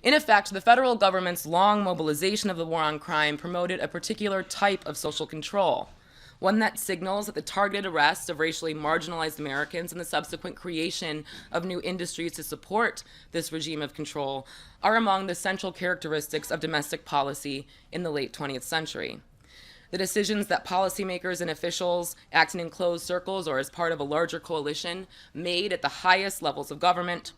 In effect, the federal government's long mobilization of the war on crime promoted a particular type of social control, one that signals that the targeted arrest of racially marginalized Americans and the subsequent creation of new industries to support this regime of control are among the central characteristics of domestic policy in the late 20th century. The decisions that policymakers and officials acting in closed circles or as part of a larger coalition made at the highest levels of government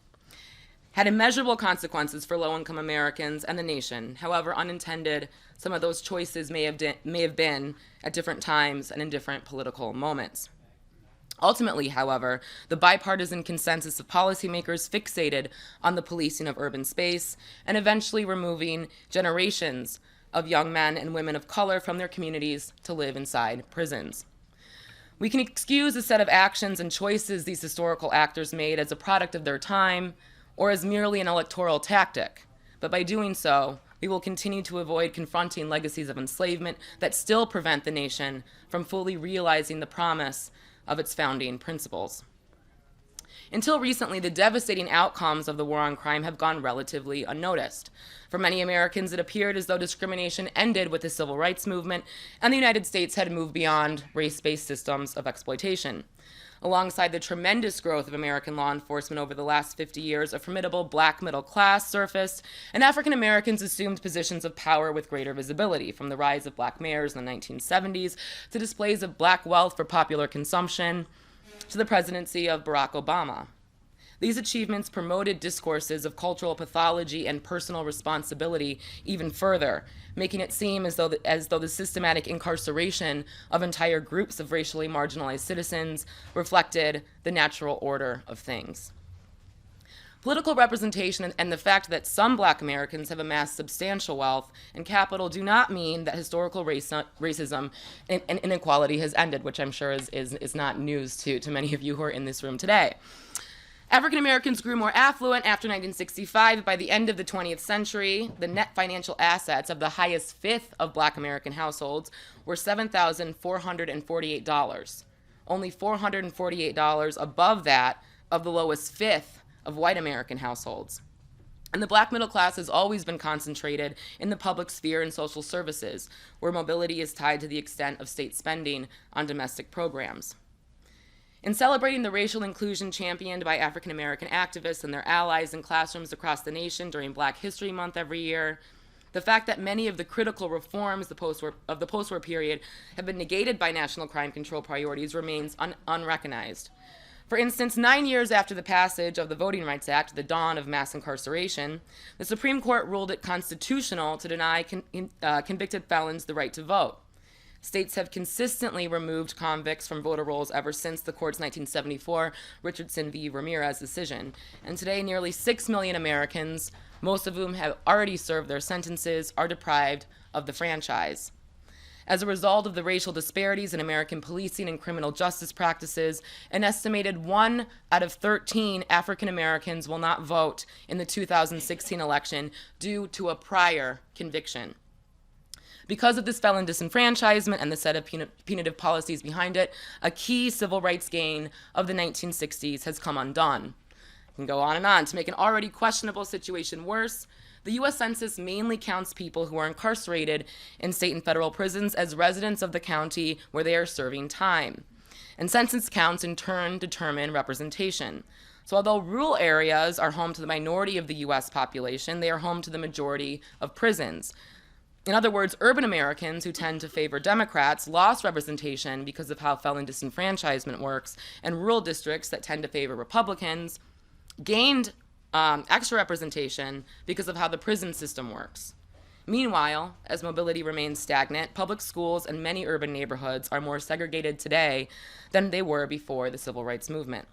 had immeasurable consequences for low-income Americans and the nation. However unintended some of those choices may have been at different times and in different political moments. Ultimately, however, the bipartisan consensus of policymakers fixated on the policing of urban space and eventually removing generations of young men and women of color from their communities to live inside prisons. We can excuse a set of actions and choices these historical actors made as a product of their time or as merely an electoral tactic, but by doing so, we will continue to avoid confronting legacies of enslavement that still prevent the nation from fully realizing the promise of its founding principles. Until recently, the devastating outcomes of the war on crime have gone relatively unnoticed. For many Americans, it appeared as though discrimination ended with the civil rights movement, and the United States had moved beyond race-based systems of exploitation. Alongside the tremendous growth of American law enforcement over the last 50 years, a formidable black middle class surfaced, and African Americans assumed positions of power with greater visibility, from the rise of black mayors in the 1970s to displays of black wealth for popular consumption to the presidency of Barack Obama. These achievements promoted discourses of cultural pathology and personal responsibility even further, making it seem as though the systematic incarceration of entire groups of racially marginalized citizens reflected the natural order of things. Political representation and the fact that some black Americans have amassed substantial wealth and capital do not mean that historical racism and inequality has ended, which I'm sure is not news to many of you who are in this room today. African Americans grew more affluent after 1965. By the end of the 20th century, the net financial assets of the highest fifth of black American households were $7,448, only $448 above that of the lowest fifth of white American households. And the black middle class has always been concentrated in the public sphere and social services, where mobility is tied to the extent of state spending on domestic programs. In celebrating the racial inclusion championed by African American activists and their allies in classrooms across the nation during Black History Month every year, the fact that many of the critical reforms of the post-war period have been negated by national crime control priorities remains unrecognized. For instance, 9 years after the passage of the Voting Rights Act, the dawn of mass incarceration, the Supreme Court ruled it constitutional to deny convicted felons the right to vote. States have consistently removed convicts from voter rolls ever since the court's 1974 Richardson v. Ramirez decision. And today, nearly 6 million Americans, most of whom have already served their sentences, are deprived of the franchise. As a result of the racial disparities in American policing and criminal justice practices, an estimated 1 out of 13 African Americans will not vote in the 2016 election due to a prior conviction. Because of this felon disenfranchisement and the set of punitive policies behind it, a key civil rights gain of the 1960s has come undone. I can go on and on. To make an already questionable situation worse, the U.S. Census mainly counts people who are incarcerated in state and federal prisons as residents of the county where they are serving time. And census counts in turn determine representation. So although rural areas are home to the minority of the U.S. population, they are home to the majority of prisons. In other words, urban Americans who tend to favor Democrats lost representation because of how felon disenfranchisement works, and rural districts that tend to favor Republicans gained extra representation because of how the prison system works. Meanwhile, as mobility remains stagnant, public schools in many urban neighborhoods are more segregated today than they were before the civil rights movement.